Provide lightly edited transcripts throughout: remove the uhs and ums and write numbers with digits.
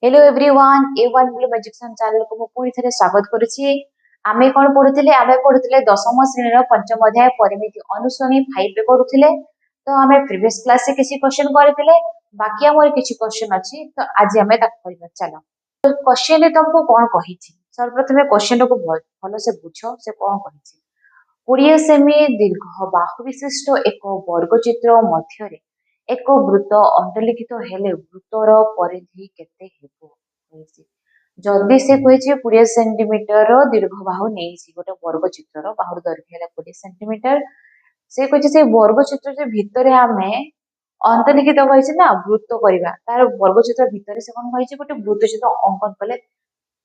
Hello everyone ए1 blue magicians channel को पुणी थे स्वागत करुच्ची। आमे कौन पढ़ुले आमे पढ़ुले दशम श्रेणी पंचम अध्याय परिमिति अनुश्रेणी 5 रे करुले। तो आमे प्रीवियस क्लास से किसी क्वेश्चन करथिले, बाकी हमर किछि क्वेश्चन अछि तो आज आमे ताक करबा। चलो तो क्वेश्चन रे तुमको कोन कहिछि सर्वप्रथम क्वेश्चन को भलो से बुझो से कोन कहिछि। 20 सेमी दीर्घ बाहु विशिष्ट एक वर्गचित्र मध्य एक वृत्त अंतलिखित हेले वृत्तर परिधि केते हेबो कहिछि। जल्दी से कहिछि 20 सेंटीमीटर दीर्घ बाहु नेइछि गोटे वर्गचित्र बाहु दैर्घ्य हेला 20 सेंटीमीटर। से कहिछि से वर्गचित्र जे भितरे आमे अंतलिखित कहिछि ना वृत्त करबा तार वर्गचित्र भितरे से कोन कहिछि गोटे वृत्तचित्र अंकन कले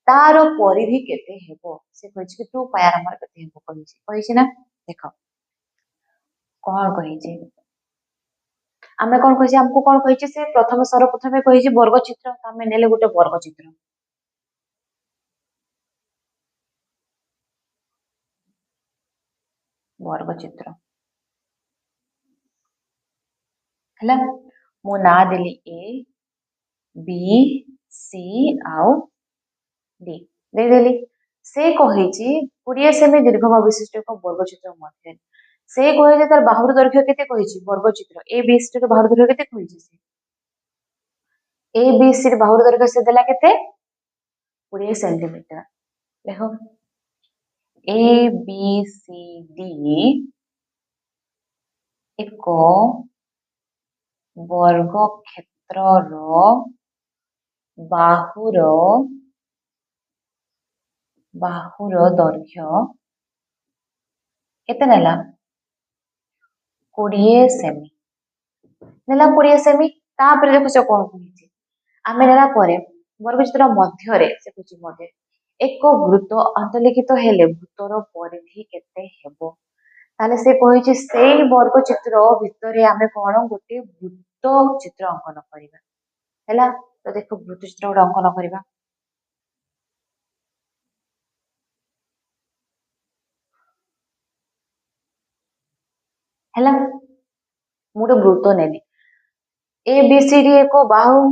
तार परिधि केते हेबो से कहिछि कि 2 पाई आर केते हेबो कहिछि ना। देखो कौन कहिछि आमे कौन कहिछि हमको कौन कहिछि से प्रथम सर्वप्रथमे कहिछि वर्गचित्र आमे नेले गोटे वर्गचित्र वर्गचित्र हला मो ना देली ए बी सी आउ डी दे देली। से कहिछि 20 सेमी दीर्घ विशिष्ट एक वर्गचित्र मध्य से कहिछि तार बाहुर दैर्घ्य केते कहिछि वर्गचित्र ए बी सी के बाहुर दैर्घ्य केते कहिछि से ए बी सी रे बाहुर दैर्घ्य से देला केते 20 सेंटीमीटर। देखो ए बी सी डी एक वर्ग क्षेत्रर बाहुर दैर्घ्य केते नेला 20 सेमी नेला 20 सेमी। तापर देखो से कोन कहिछि आमे नेला परे वर्गचित्र मध्य रे से कुछ मध्य एक वृत्त अंतलिखित हेले वृत्तर परिधि केते हेबो ताले से कहिछि सेई वर्गचित्र भितरे आमे कोन गोटे वृत्त चित्र अंकन करिबा हैला। तो देखो वृत्त चित्र गोटे अंकन करिबा हैला। मुटे वृत्त नेली ए बी सी डी एक बाहु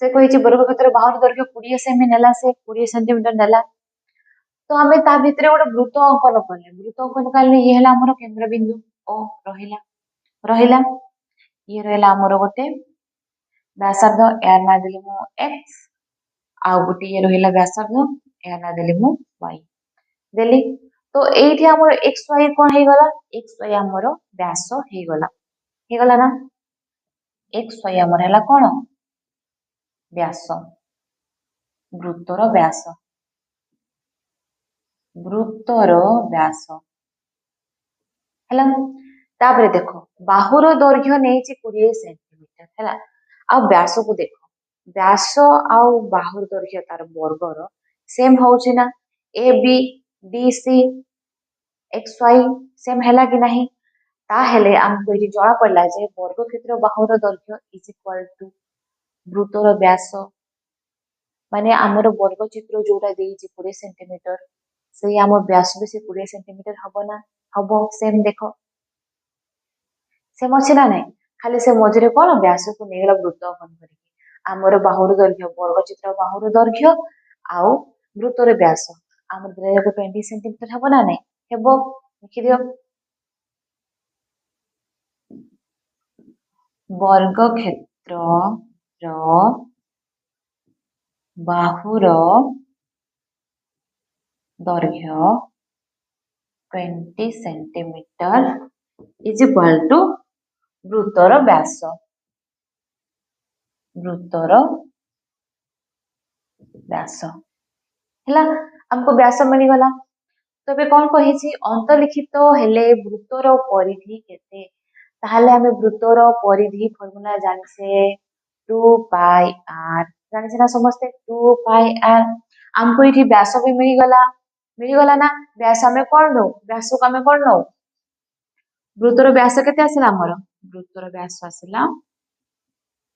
से कहिछि वर्ग क्षेत्र बाहुर दैर्घ्य 20 सेमी नेला से 20 सेंटीमीटर नेला। तो आमे ता भितरे गोटे वृत्त अंकन कले वृत्त अंकन कले ये हला हमर केंद्र बिंदु ओ रहिला रहिला ये रहला हमर गोटे व्यासार्ध यार ना देली मु x आ गोटे ये रहिला व्यासार्ध यार ना देली मु y देली। तो एठी हमर x y कोन हे गला x y हमर व्यास हे गला ना x y हमर हला कोन व्यास वृत्तर व्यास हला। तापरे देखो बाहुर दैर्घ्य नेछि 20 सेंटीमीटर हला आ व्यास को देखो व्यास आ बाहुर दैर्घ्य तार वर्गर सेम होछि ना A B D C X Y same हैला कि नहीं ता हेले हमको ये जणा पड़ला जे वर्ग क्षेत्र बाहुर दैर्घ्य इज इक्वल टू वृत्तर व्यास माने हमर वर्ग चित्र जोटा देइछि 20 सेंटीमीटर से हमर व्यास भी से 20 सेंटीमीटर हबो ना हबो सेम देखो सेम अछि ना नहीं खाली से मझरे कोन व्यास को नेगला वृत्त अंकन करी हमर बाहुर दैर्घ्य वर्ग चित्र बाहुर दैर्घ्य आउ वृत्तर व्यास हमर देले 20 सेंटीमीटर हबो ना नहीं हेबो लिखि दियो वर्ग क्षेत्र बाहुर दैर्घ्य 20 सेंटीमीटर इज इक्वल टू वृत्तर व्यास हैला हमको व्यास मिली गला। तबे कोन कहिछि अंतलिखित हेले वृत्तर परिधि केते ताहले हमें वृत्तर परिधि फार्मूला जानसे 2 पाई आर जानसे ना समझते 2 पाई आर हमको इठी व्यास भी मिली गला ना व्यास हमें कोन नो व्यास को हमें कोन नो वृत्तर व्यास केते आसिला हमर वृत्तर व्यास आसिला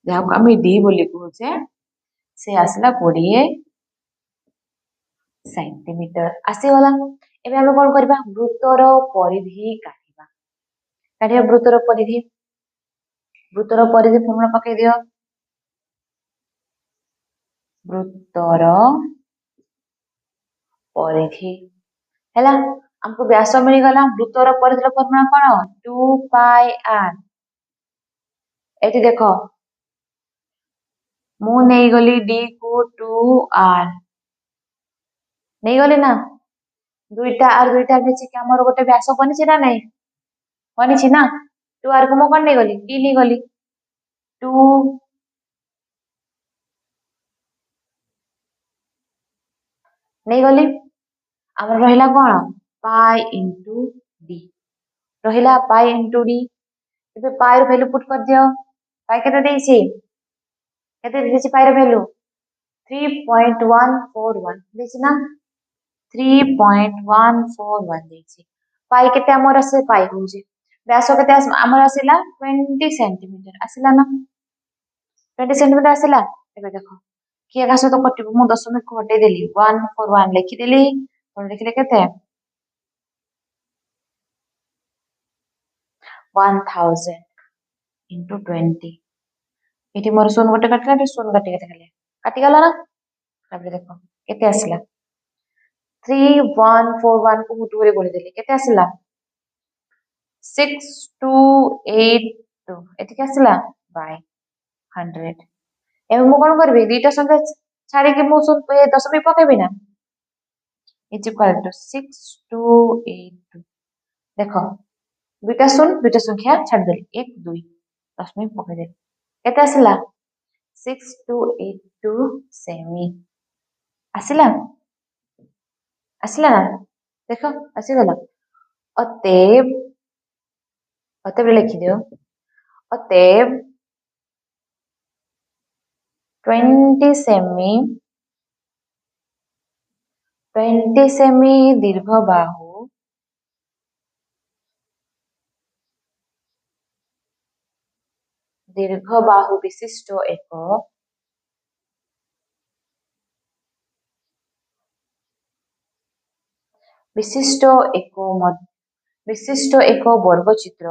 जहा को हमें डी बोली कहूचे से आसिला 20 सेंटीमीटर आसी गला। एबे हमें कोन करबा वृत्तर परिधि काढिबा वृत्तर परिधि फॉर्मूला पके दियो वृत्तर परिधि हैला हमको व्यास मिल गला वृत्तर परिधि फर्मुला कौन 2 पाई r एटी देखो मु नहीं गली d को 2r नहीं गली ना दुईटा r दुईटा मिसी के हमर गोटे व्यास बनिछि ना नहीं बनिछि ना 2r को मु कोन नहीं गली d नहीं गली 2 नहीं गली हमर रहिला कोन पाई इनटू d रहिला पाई इनटू d ଏବେ ପାଇ ର ଭ୍ୟାଲୁ ପୁଟ୍ କରି ଦିଅ ପାଇ କେତେ ଦେଇଛି କେତେ ଦେଇଛି ପାଇ ର ଭ୍ୟାଲୁ 3.141 ଦେଇଛି ନା 3.141 ଦେଇଛି ପାଇ କେତେ ଆମର ଆସେ ପାଇ ହଉଛି ବ୍ୟାସ କେତେ ଆମର ଆସିଲା 20 ସେଣ୍ଟିମିଟର ଆସିଲା ନା 20 ସେଣ୍ଟିମିଟର ଆସିଲା ଏବେ ଦେଖ କିଏ କାହା ସହିତ କଟିବ ମୁଁ ଦଶମିକ ହଟେଇ ଦେଲି 141 ଲେଖିଦେଲି ପୁଣି ଲେଖିଲେ କେତେ 1000 into 20 ଏଠି ମୋର ଶୂନ ଗୋଟେ କାଟିଲା ଏଠି ଶୂନ କାଟି କେତେ ଖାଲି କାଟିଗଲା ନା ତାପରେ ଦେଖ କେତେ ଆସିଲା 3141 को 2 रे गुणी देली केते आसिला 6282 एति के आसिला बाय 100 एबे मु कोन करबी दुईटा संख्या छाड़ी के मु दशमिक पकेबी ना इज इक्वल टू 6282 देखो दुईटा संख्या छाड़ देली 1 2 दशमिक पके देली केते आसिला 6282 सेमी आसिला आसिला ना देख आसीगला अतएव अतएव लिखि दियो अतएव 20 सेमी दीर्घ बाहु विशिष्ट एक वर्गचित्र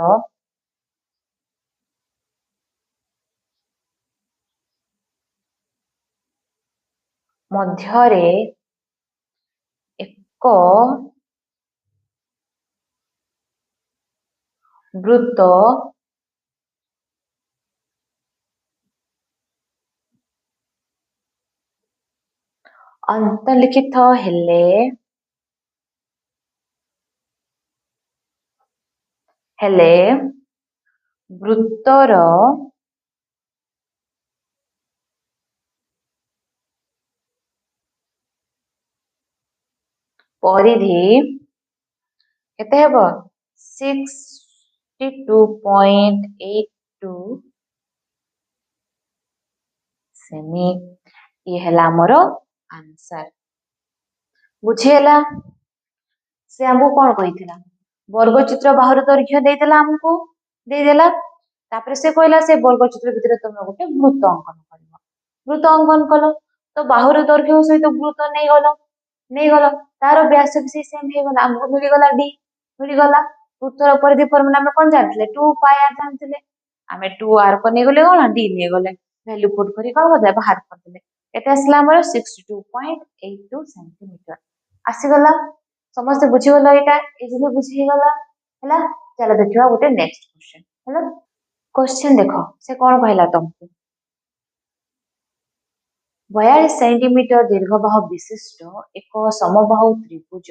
मध्यरे एक वृत्त अंतर्लिखित हेले वृत्तर परिधि केते हेबो 62.82 सेमी ये हला हमर आंसर बुझिएला से हमको कौन कहिथिला वर्गचित्र बाहुर दैर्घ्य देदेला हमको देदेला तापर से कहला से वर्गचित्र भितर तुम गोटे वृत्त अंकन करबो वृत्त अंकन कलो तो बाहुर दैर्घ्य सहित वृत्त नहीं गलो तार व्यास भी सेम हे गला हमको मिली गला डी मिली गला वृत्तर परिधि फॉर्मूला में कोन जानथिले 2 पाई आर जानथिले हमें 2 आर को नहीं गले कोन डी नहीं गले वैल्यू पुट करी कोन बदे बाहर कर देले केते असला हमर 62.82 सेंटीमीटर आसी गला समस्त बुझी गला एटा इजिली बुझी गला हैला चलो देखिबा गोटे नेक्स्ट क्वेश्चन हैला क्वेश्चन देखो से कोन कहला तुमको 42 सेंटीमीटर दीर्घबाहु विशिष्ट एक समबाहु त्रिभुज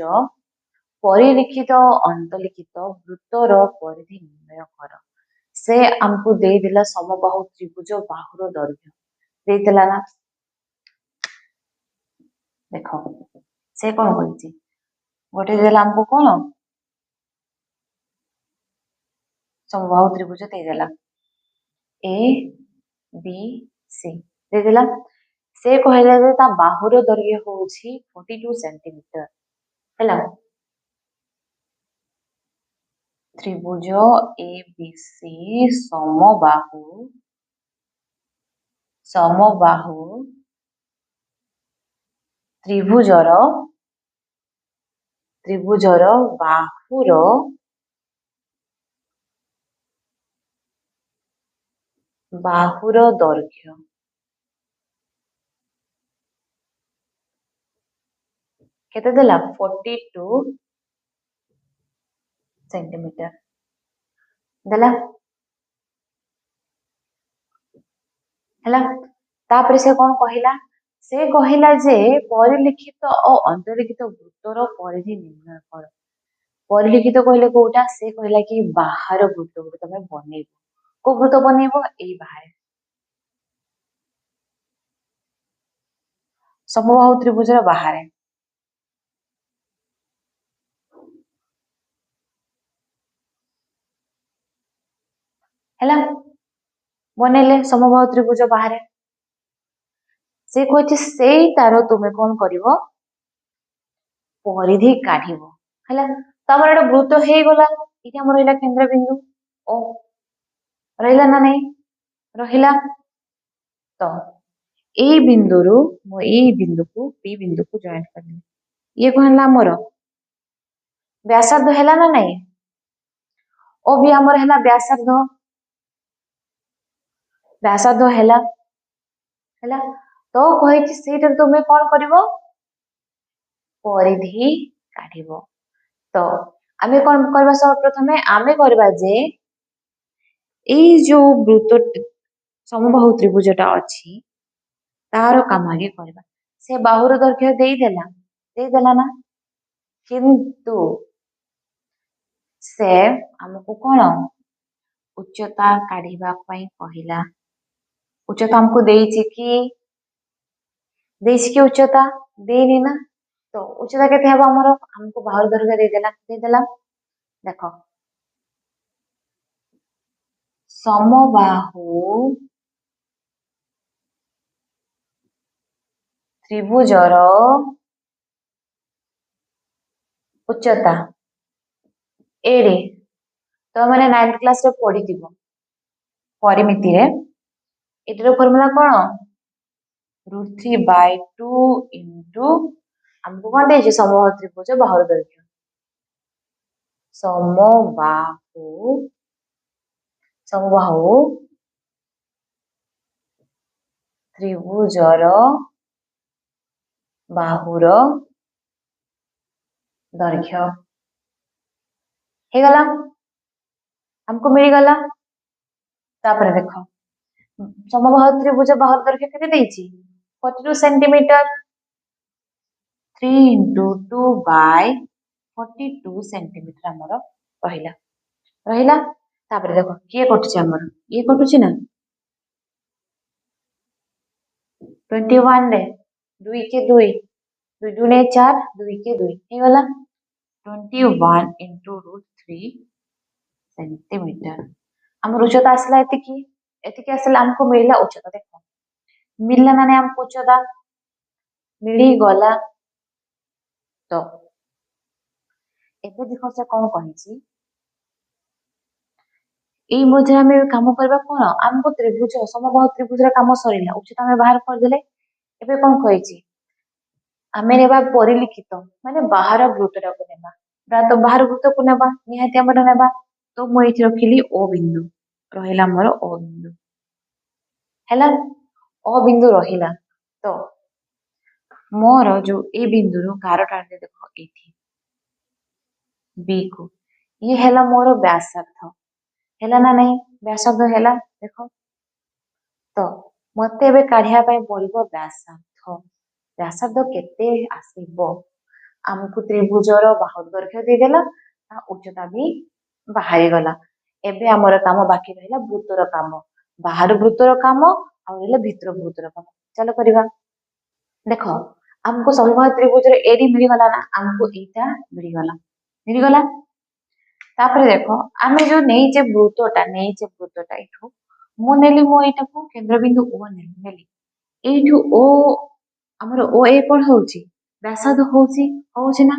परिलिखित अंतलिखित वृत्तर परिधि निर्णय कर से हमको दे दिला समबाहु त्रिभुज बाहुर दैर्घ्य दे दिला ना देखो से कोन कहिछि गोटे देला हमको कोन समबाहु त्रिभुज दे देला ए बी सी दे देला से कहला जे ता बाहुर दैर्घ्य होछि 42 सेंटीमीटर हैला त्रिभुज ए बी सी समबाहु त्रिभुजर बाहुर दैर्घ्य केते देला 42 सेंटीमीटर देला हैला। तापर से कौन कहिला, से कहिला जे परिलिखित और अंतर्लिखित वृत्तर परिधि निर्णय कर। परिलिखित कहले कोटा, से कहला कि बाहर वृत्त गुड़ तुम बनइब। को वृत्त बनइब, एई बाहर समबाहु त्रिभुजर बाहर हैला। बनइले समबाहु त्रिभुज बाहर से कहछि सेई तार तुमे कौन करिवो परिधि काढिबो हैला। तमर एटा वृत्त हे गला, इटा हमर रहिला केंद्र बिंदु ओ रहिला ना नहीं रहिला। तो ए बिंदुरु मो ए बिंदु को बी बिंदु को जॉइन करले, ये कहला हमर व्यासार्ध हैला ना नहीं। ओ भी हमर हैला व्यासार्ध, व्यासार्ध हैला हैला। तो कहि सेटर तुमे कौन करिवो परिधि काढिबो। तो आमे कौन करबा, सब प्रथमे आमे करबा जे एई जो वृत्त समबाहु त्रिभुजटा अछि तार काम आगे करबा। से बाहुर दैर्घ्य देई देला ना, किंतु से हमको कौन उच्चता काढिबा पई कहिला। उच्चता हमको देइछि कि उच्चता देनी ना। तो उच्चता केते हबा हमरो, हमको बाहुर दैर्घ्य देई देला। देखो समबाहु त्रिभुजर उच्चता एडे तो मैंने 9th क्लास रे पढ़ी परिमिति रे एटर फॉर्मूला कौन √3/2 इंटू हमको कौन दे समबाहु त्रिभुज बाहुर दैर्घ्य। समबाहु त्रिभुजर बाहुर दैर्घ्य हे गला, हमको मिल गला। तापर देखो समबाहु त्रिभुज बाहुर दैर्घ्य केते देइछि 42 सेंटीमीटर। 3 इंटू 2/42 सेंटीमीटर हमर रहिला रहिला। तापर देखो किए कटुछि हमर, ये कटुछि ना 21 रे 2 के 2 2 दुने 4 2 के 2 हे गला 21 इंटू √3 सेंटीमीटर। हमर उच्चता आसला एतिकी आसला, हमको मिलला उच्चता। देखो मिलला ना नहीं हमको उच्चता मिली गला। तो एबे देखो से कौन कहिछि एई मध्य आमे काम करबा कोन, हमको त्रिभुज समबाहु त्रिभुजर काम सरिला, उच्चता आमे बाहर कर देले। एबे कौन कहिछि आमे नेबा परिलिखित माने बाहर वृत्तटा को नेबा, तो बाहर वृत्त को नेबा निहाती हमर नेबा। तो मु एठी रखिली ओ बिंदु, रहिला मोर ओ बिंदु हैला। ओ बिंदु रहिला। तो मोर जो ए बिंदु रो गारटा देखो एठी बी को, ये हैला मोर व्यासार्ध हैला ना नहीं, व्यासार्ध हैला देखो। तो मते एबे काढिया पय पड़िबो व्यासार्ध। व्यासार्ध केते आसीबो, हमको त्रिभुजर बाहुर दैर्घ्य दे देला, उच्चता भी बाहरी गला। एबे हमर काम बाकी रहिला वृत्तर काम, बाहर वृत्तर काम आ रहिला भीतर वृत्तर काम। चलो करिवा। देखो हमको समबाहु त्रिभुजर एडी मिली गला ना, हमको एटा मिली गला। तापर देखो आमे जो नेइचे वृत्तटा एठो मु नेली, मो एटा को केंद्र बिंदु ओ नेली एठू ओ हमर ओ ए कोन होउची व्यासार्ध होउची ना।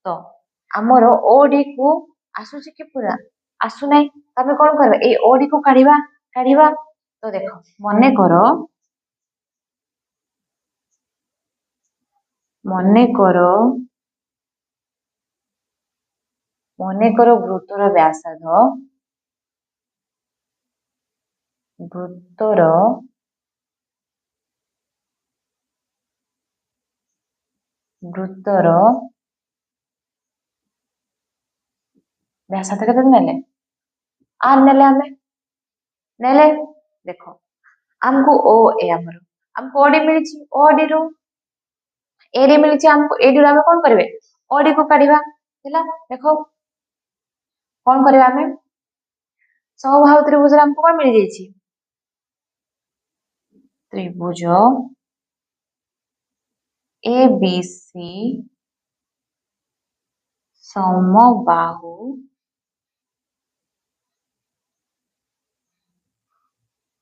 तो हमर ओ डी को आसुची कि पूरा आसु नाही, तबे कोन करबा ए ओ डी को काढिबा। तो देखो मने करो वृत्तर व्यासार्ध, वृत्तर ବୃତ୍ତର ବ୍ୟାସାର୍ଧ କେତେ ନେଲେ r ନେଲେ ଆମେ ନେଲେ ଦେଖ ଆମକୁ ଓ ଏ ଆମକୁ ଓଡି ମିଳିଛି ଓଡି ରୁ ଏଡି ମିଳିଛି ଆମକୁ ଏଡି ରୁ ଆମେ କଣ କରିବେ ଓଡି କୁ କାଢିବା ହେଲା ଦେଖ କଣ କରିବା ଆମେ समबाहु त्रिभुज हमको कौन मिल जाइए त्रिभुज ए बी सी समबाहु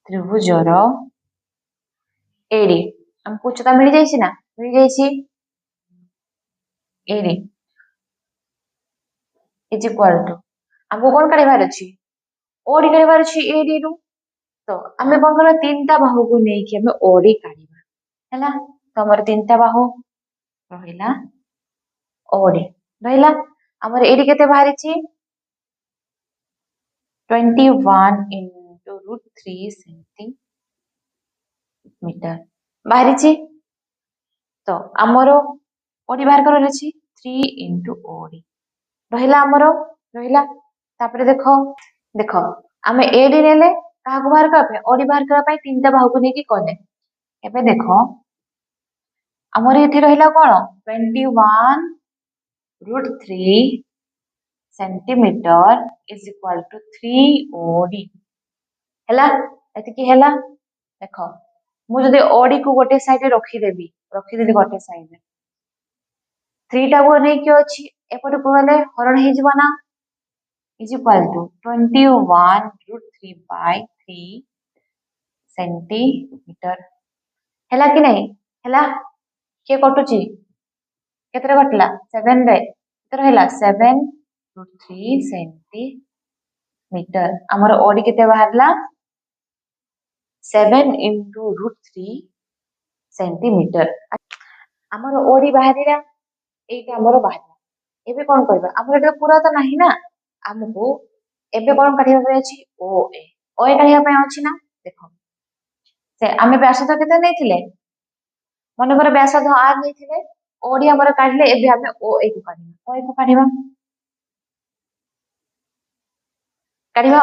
त्रिभुजर एडी हमको उच्चता मिल जाइए ना मिल जाइए एडी इज इक्वल टू हमको कौन काढ़िबार अछि ओडी काढ़िबार अछि एडी रु तो आमे कौन करबा तीनटा बाहु को नै कि हमें ओडी काढ़िबा हैला तो हमर तीनटा बाहु रहिला ओडी रहिला हमर एडी केते बाहरी छी 21 into root 3 सेंटीमीटर बाहरी छी तो हमरो ओडी बाहर करल अछि 3 into ओडी रहिला हमरो रहिला तापर देखो देखो आमे एडी नेले काहा को बाहर करबे ओडी बाहर करबा पई तीनटा बाहु को नेकी कोने एबे देखो हमर एथि रहिला कोन 21 root 3 centimetre is equal to 3 ओडी हैला एति की हैला देखो मु जदि ओडी को गोटे साइड रखी देबी गोटे साइड 3 टा को नै कि अछि एपट को गले हरण हे जिवो ना is equal to 21 root 3 by 3 centimetre हैला कि नहीं हैला के कटुची केतरे कटला 7 रे केतरे हैला 7 root 3 सेंटीमीटर हमर ओडी केते बाहरला 7 into root 3 सेंटीमीटर हमर ओडी बाहरिला एटा हमर बाहरिला एबे कोन करबा हमर एटा पूरा तो नाही ना हमको एबे कोन काढिबा पय अछि ओ ए काढिबा पय अछि ना देखो से आमे व्यासार्ध केते नैथिले मन कर व्यासार्ध r नैथिले ओडी हमर काढले एबे हमें ओ ए को काढिबा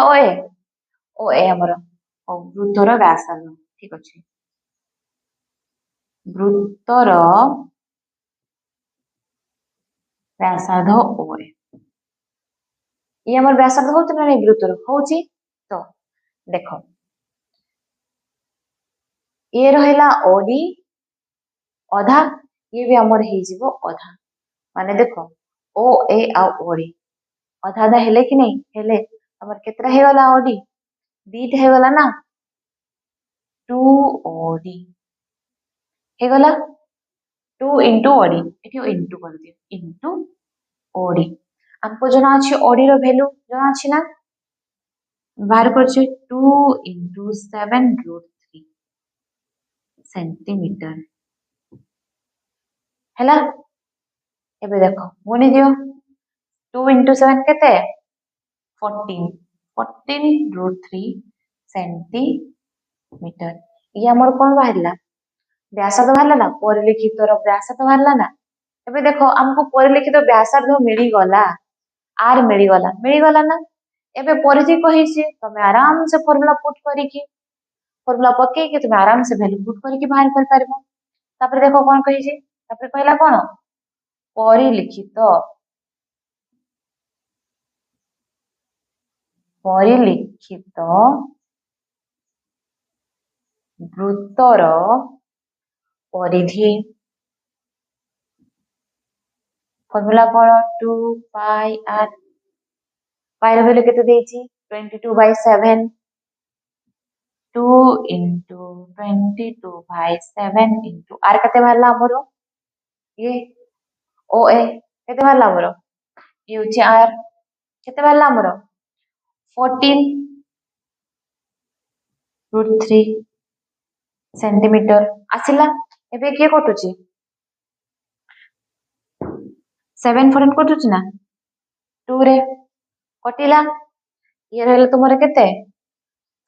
ओ ए हमर वृत्तर व्यासार्ध ठीक अछि वृत्तर व्यासार्ध ओ ए ये हमर व्यासार्ध होत ना नै वृत्तर होची तो देखो ये रहिला ओडी अधा ये भी हमर हे जिवो अधा माने देखो ओ ए आ ओडी अधा आधा हेले कि नहीं हेले हमर केतरा हे वाला ओडी दीट हे वाला ना 2 ओडी हे वाला 2 into ओडी एठी इनटू कर दियो इनटू ओडी हमको जना अछि ओडी रो वैल्यू जना अछि ना बाहर कर छै 2 into 7 root 3 सेंटीमीटर हैला एबे देखो गुणी दियो 2 into 7 केते 14 root 3 सेंटीमीटर ये हमर कोन बाहरला व्यासार्ध बाहरला ना परिलिखित रो व्यासार्ध बाहरला ना एबे देखो हमको परिलिखित व्यासार्ध मिली गला आर मिली गला ना एबे परिधि कहि छी तमे आराम से फार्मूला पुट करी की फार्मूला पके कि तमे आराम से वैल्यू पुट करी की बाहर कर परबो तापर देखो कोन कहि छी तापर कहला कोन परिलिखित वृत्तर परिधि फॉर्मूला कोन 2 पाई r पाई रो वैल्यू केते देछि 22/7 2 into 22/7 into r केते भरला हमरो ये ओ ए केते भरला हमरो ये होछि r केते भरला हमरो 14 root 3 सेंटीमीटर आसिला एबे के कटुची 7 14 कटुची ना 2 रे कटिला ये रहले तुमरे केते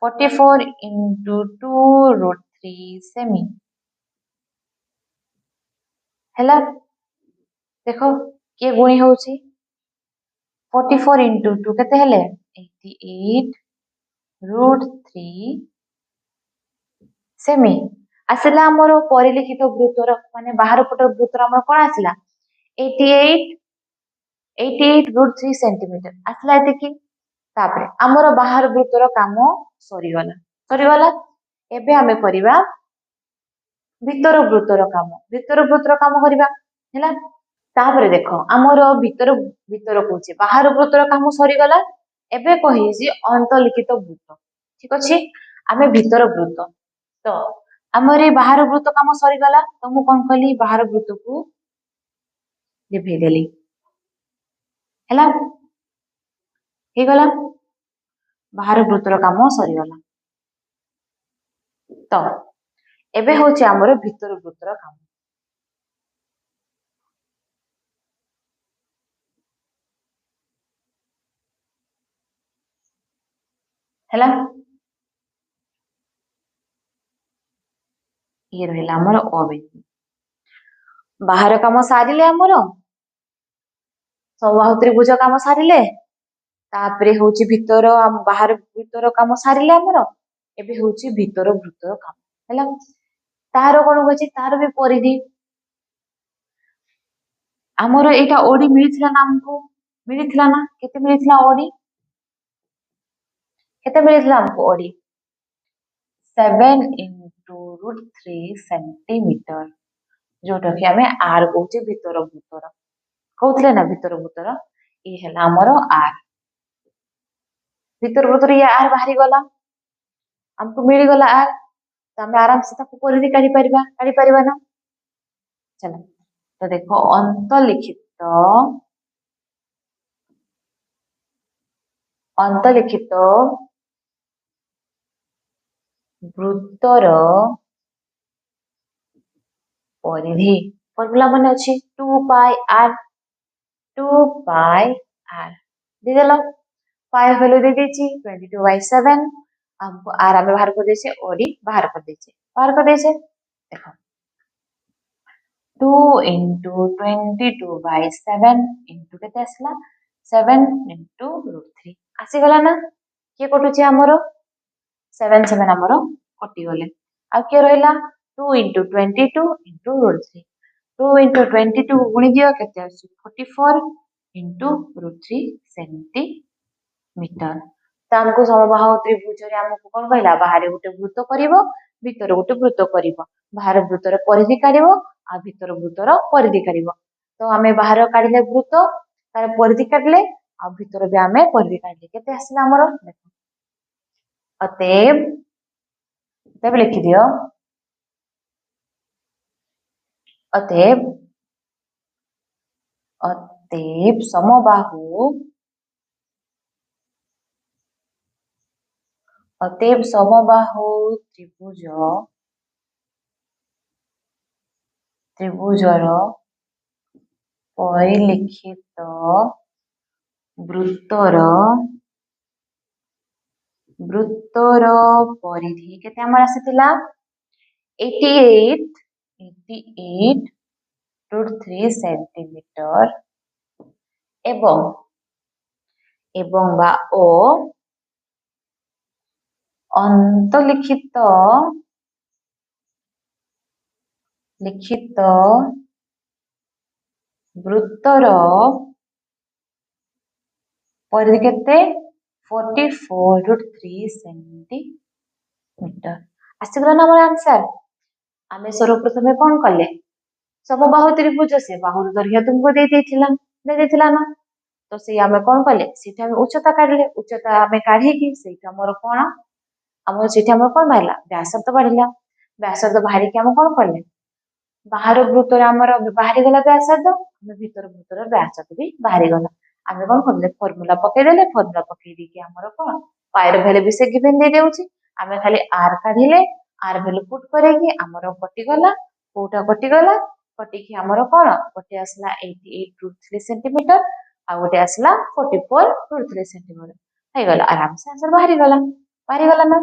44 into 2 root 3 सेमी हैला देख किए गुणी होची 44 इंटू 2 केते हेले 88√3 सेमी आसला हमर परिलिखित वृत्तर माने बाहर पट वृत्तर हमर कोन आसला 88√3 सेंटीमीटर आसला एतिकी तापरे हमर बाहर वृत्तर काम सरीगला एबे हमें करिबा भीतर वृत्तर काम करिबा हैला तापरे देखो हमर भीतर भीतर कहूचे बाहर वृत्तर काम सरीगला एबे कहिसी अंतलिखित वृत्त ठीक अछि आमे भीतर वृत्त तो हमर ए बाहर वृत्त काम सरीगला तो मु कोन कली बाहर वृत्त को लिभे देली हैला हे गला बाहर वृत्तर काम सरीगला तो एबे होचे हमर भीतर वृत्तर काम हैला ये रहिला हमर अबिंदु बाहर काम सारिले हमर समबाहु त्रिभुज काम सारिले तापरे होची भीतर बाहर भीतर काम सारिले हमर एबे होची भीतर वृत्तर काम हैला तार कोन होची तार भी परिधि हमर एटा ओडी मिलिथिला ना हमको मिलिथिला ना केते मिलिथिला ओडी केते मिलिथिला हमको ओडी 7 into √3 सेंटीमीटर जोटा कि हमें आर कहूचे भीतर वृत्तर कहउथिले ना भीतर वृत्तर ये हैला हमर आर भीतर वृत्तर ये आर बाहरी गला हमको मिली गला आर तो हम आराम से ताको परिधि काढी परिबा ना चलो तो देखो अंतलिखित वृत्तर परिधि फॉर्मूला माने अछि 2 पाई आर दे देलो पाई वैल्यू दे देछि 22/7 हमको आर हमें बाहर कर देछे ओडी बाहर कर देछे देखो 2 into 22/7 into केते आसला 7 into √3 आसी गला ना के कटुची हमरो 7 7 हमरो कटि गले आ के रहला 2 into 22 into √3 2 into 22 गुणी दियो केते आसी 44 into √3 सेंटीमीटर त हमको समबाहु त्रिभुज रे हमको कोन कहला बाहर गोटे वृत्त करिवो भीतर गोटे वृत्त करिवो बाहर वृत्तर परिधि काढिवो आ भीतर वृत्तर परिधि काढिवो तो हमें बाहर काढिले वृत्त तार परिधि काढले आ भीतर भी हमें परिधि काढले केते आसला हमरो देखो अतएव तब लिखि दियो अतएव समबाहु त्रिभुजर परिलिखित वृत्तर परिधि केते हमर आसीतिला 88.3 सेंटीमीटर एवं बा ओ अंतलिखित वृत्तर परिधि केते 44.3 सेंटीमीटर आसीगला ना हमर आंसर आमे सर्वप्रथम कोन कले समबाहु त्रिभुज से बाहु दैर्घ्य तुमको दे देथिला ना तो से आमे कोन कले सेठी हम उच्चता काढले उच्चता आमे काढी कि सेठी हमर कोन हमर सेठी हमर कोन बाहला व्यासार्ध बढ़िला व्यासार्ध बाहरी कि हम कोन करले बाहर वृत्तर हमर बाहरी गला व्यासार्ध हम भीतर वृत्तर व्यासार्ध भी बाहरी गला आमे कोन करले फॉर्मूला पके देले फॉर्मूला पके दी कि हमर कोन पायर वैल्यू भी से गिवन दे देउची आमे खाली आर काढिले आर वैल्यू पुट करे कि हमर कटि गला कोटा कटि गला कटि कि हमर कोन कटि आसला 88.3 सेंटीमीटर आ गोटे आसला 44.3 सेंटीमीटर हे गला आराम से आंसर बाहरी गला ना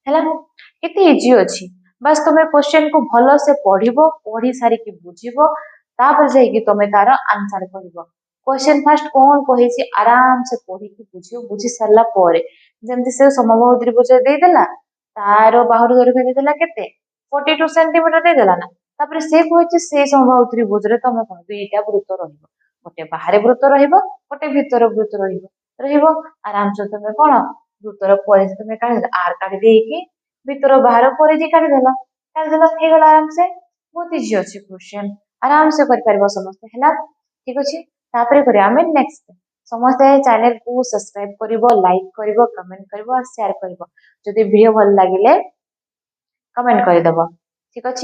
हैला केते इजी अछि बस तुम क्वेश्चन को भलो से पढ़िबो पढ़ी सारी कि बुझिबो तापर जाइए तुम तार आंसर कर क्वेश्चन फास्ट कौन कही आराम से पढ़ी बुझ बुझी सारा जमती से समबाहु त्रिभुज देदेला तार बाहु दैर्घ्य देदेला केते 42 सेंटीमीटर देदेला ना तापर से कही से समबाहु त्रिभुज तुम कौन दुईटा वृत्त रहिबो गोटे बाहर वृत्त रहिबो गोटे भीतर वृत्त रहिबो रहिबो आराम से तुम कौन वृत्तर परिधि तुम काढ़ी आर काढ़ी देकी भीतर बाहर परिधि काढ़ीदेल हो गला आराम से बहुत इजी अच्छे क्वेश्चन आराम से कर समस्ते है ठीक अच्छे तापर करिया आमे नेक्स्ट समस्ते चैनल को सब्सक्राइब करिवो लाइक करिवो कमेंट करिवो शेयर करिवो जदि वीडियो भल लागिले कमेंट कर दबो ठीक अच्छे।